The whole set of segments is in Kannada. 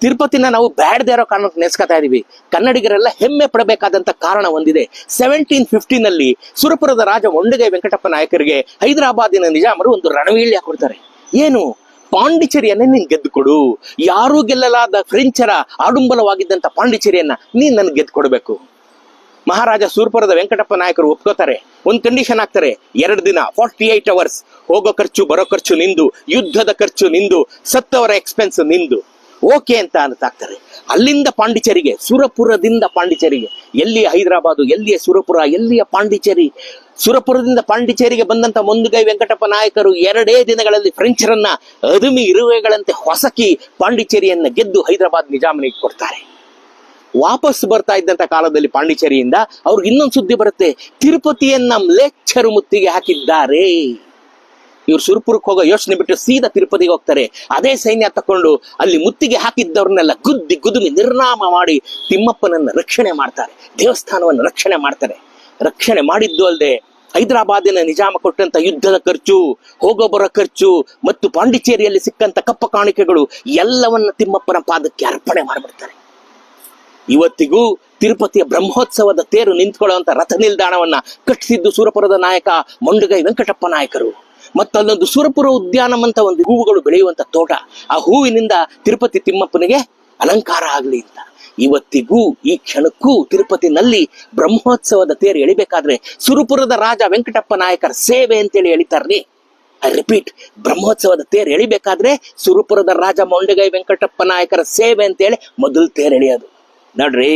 ತಿರುಪತಿನ ನಾವು ಬ್ಯಾಡದೇ ಇರೋ ಕಾರಣಕ್ಕೆ ನೆನೆಸ್ಕೊತಾ ಇದೀವಿ. ಕನ್ನಡಿಗರೆಲ್ಲ ಹೆಮ್ಮೆ ಪಡಬೇಕಾದಂತ ಕಾರಣ ಒಂದಿದೆ. 1750 ಸುರಪುರದ ರಾಜ ಮೊಂಡಗೈ ವೆಂಕಟಪ್ಪ ನಾಯಕರಿಗೆ ಹೈದರಾಬಾದಿನ ನಿಜಾಮರು ಒಂದು ರಣವೀಳ್ಯ ಕೊಡ್ತಾರೆ. ಏನು? ಪಾಂಡಿಚೇರಿಯನ್ನೇ ನೀನ್ ಗೆದ್ದು ಕೊಡು, ಯಾರೂ ಗೆಲ್ಲಲಾದ ಫ್ರೆಂಚರ ಆಡುಂಬಲವಾಗಿದ್ದಂತ ಪಾಂಡಿಚೇರಿಯನ್ನ ನೀನ್ ನನ್ಗೆ ಗೆದ್ದು ಕೊಡ್ಬೇಕು. ಮಹಾರಾಜ ಸುರಪುರದ ವೆಂಕಟಪ್ಪ ನಾಯಕರು ಒಪ್ಕೋತಾರೆ. ಒಂದ್ ಕಂಡೀಷನ್ ಹಾಕ್ತಾರೆ, 2 ದಿನ 48 hours ಹೋಗೋ ಖರ್ಚು ಬರೋ ಖರ್ಚು ನಿಂದು, ಯುದ್ಧದ ಖರ್ಚು ನಿಂದು, ಸತ್ತವರ ಎಕ್ಸ್ಪೆನ್ಸ್ ನಿಂದು. ಓಕೆ ಅಂತ ಹಾಕ್ತಾರೆ. ಅಲ್ಲಿಂದ ಪಾಂಡಿಚೇರಿಗೆ, ಸುರಪುರದಿಂದ ಪಾಂಡಿಚೇರಿಗೆ, ಎಲ್ಲಿಯ ಹೈದರಾಬಾದು, ಎಲ್ಲಿಯ ಸುರಪುರ, ಎಲ್ಲಿಯ ಪಾಂಡಿಚೇರಿ. ಸುರಪುರದಿಂದ ಪಾಂಡಿಚೇರಿಗೆ ಬಂದಂತ ಮೊಂಡಗೈ ವೆಂಕಟಪ್ಪ ನಾಯಕರು 2 ದಿನಗಳಲ್ಲಿ ಫ್ರೆಂಚರನ್ನ ಅದುಮಿ ಇರುವೆಗಳಂತೆ ಹೊಸಕಿ ಪಾಂಡಿಚೇರಿಯನ್ನ ಗೆದ್ದು ಹೈದರಾಬಾದ್ ನಿಜಾಮನಿಗೆ ಕೊಡ್ತಾರೆ. ವಾಪಸ್ ಬರ್ತಾ ಇದ್ದಂತ ಕಾಲದಲ್ಲಿ ಪಾಂಡಿಚೇರಿಯಿಂದ ಅವ್ರಿಗೆ ಇನ್ನೊಂದು ಸುದ್ದಿ ಬರುತ್ತೆ, ತಿರುಪತಿಯನ್ನ ಮ್ಲೇಚ್ಛರು ಮುತ್ತಿಗೆ ಹಾಕಿದ್ದಾರೆ. ಇವ್ರು ಸುರಪುರಕ್ಕೆ ಹೋಗೋ ಯೋಚನೆ ಬಿಟ್ಟು ಸೀದಾ ತಿರುಪತಿಗೆ ಹೋಗ್ತಾರೆ. ಅದೇ ಸೈನ್ಯ ತಕೊಂಡು ಅಲ್ಲಿ ಮುತ್ತಿಗೆ ಹಾಕಿದ್ದವ್ರನ್ನೆಲ್ಲ ಗುದ್ದಿ ಗುದುಮಿ ನಿರ್ನಾಮ ಮಾಡಿ ತಿಮ್ಮಪ್ಪನನ್ನ ರಕ್ಷಣೆ ಮಾಡ್ತಾರೆ, ದೇವಸ್ಥಾನವನ್ನು ರಕ್ಷಣೆ ಮಾಡ್ತಾರೆ. ರಕ್ಷಣೆ ಮಾಡಿದ್ದು ಅಲ್ಲದೆ ಹೈದರಾಬಾದಿನ ನಿಜಾಮ ಕೊಟ್ಟಂತ ಯುದ್ಧದ ಖರ್ಚು, ಹೋಗೋ ಬರೋ ಖರ್ಚು ಮತ್ತು ಪಾಂಡಿಚೇರಿಯಲ್ಲಿ ಸಿಕ್ಕಂತ ಕಪ್ಪ ಕಾಣಿಕೆಗಳು ಎಲ್ಲವನ್ನ ತಿಮ್ಮಪ್ಪನ ಪಾದಕ್ಕೆ ಅರ್ಪಣೆ ಮಾಡಿಬಿಡ್ತಾರೆ. ಇವತ್ತಿಗೂ ತಿರುಪತಿಯ ಬ್ರಹ್ಮೋತ್ಸವದ ತೇರು ನಿಂತ್ಕೊಳ್ಳುವಂತ ರಥ ನಿಲ್ದಾಣವನ್ನ ಕಟ್ಟಿಸಿದ್ದು ಸುರಪುರದ ನಾಯಕ ಮೊಂಡಗೈ ವೆಂಕಟಪ್ಪ ನಾಯಕರು. ಮತ್ತಲ್ಲೊಂದು ಸುರಪುರ ಉದ್ಯಾನಂ ಅಂತ ಒಂದು ಹೂವುಗಳು ಬೆಳೆಯುವಂತ ತೋಟ, ಆ ಹೂವಿನಿಂದ ತಿರುಪತಿ ತಿಮ್ಮಪ್ಪನಿಗೆ ಅಲಂಕಾರ ಆಗ್ಲಿ ಅಂತ. ಇವತ್ತಿಗೂ ಈ ಕ್ಷಣಕ್ಕೂ ತಿರುಪತಿನಲ್ಲಿ ಬ್ರಹ್ಮೋತ್ಸವದ ತೇರು ಎಳಿಬೇಕಾದ್ರೆ ಸುರಪುರದ ರಾಜ ವೆಂಕಟಪ್ಪ ನಾಯಕರ ಸೇವೆ ಅಂತೇಳಿ ಎಳಿತಾರ್ರಿ. ಐ ರಿಪೀಟ್, ಬ್ರಹ್ಮೋತ್ಸವದ ತೇರು ಎಳಿಬೇಕಾದ್ರೆ ಸುರಪುರದ ರಾಜ ಮೊಂಡಗೈ ವೆಂಕಟಪ್ಪ ನಾಯಕರ ಸೇವೆ ಅಂತೇಳಿ ಮೊದಲು ತೇರು ಎಳೆಯೋದು. ನೋಡ್ರಿ,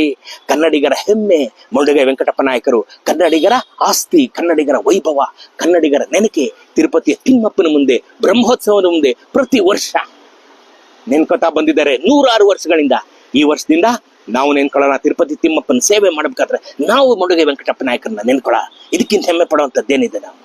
ಕನ್ನಡಿಗರ ಹೆಮ್ಮೆ ಮೊಂಡಗೈ ವೆಂಕಟಪ್ಪ ನಾಯಕರು, ಕನ್ನಡಿಗರ ಆಸ್ತಿ, ಕನ್ನಡಿಗರ ವೈಭವ, ಕನ್ನಡಿಗರ ನೆನಕೆ ತಿರುಪತಿಯ ತಿಮ್ಮಪ್ಪನ ಮುಂದೆ, ಬ್ರಹ್ಮೋತ್ಸವದ ಮುಂದೆ ಪ್ರತಿ ವರ್ಷ ನೆನ್ಕೋತಾ ಬಂದಿದ್ದಾರೆ 106 ವರ್ಷಗಳಿಂದ. ಈ ವರ್ಷದಿಂದ ನಾವು ನೆನ್ಕೊಳ್ಳೋಣ, ತಿರುಪತಿ ತಿಮ್ಮಪ್ಪನ ಸೇವೆ ಮಾಡ್ಬೇಕಾದ್ರೆ ನಾವು ಮೊಂಡಗೈ ವೆಂಕಟಪ್ಪ ನಾಯಕರನ್ನ ನೆನ್ಕೊಳ್ಳ. ಇದಕ್ಕಿಂತ ಹೆಮ್ಮೆ ಪಡುವಂಥದ್ದೇನಿದೆ ನಾವು?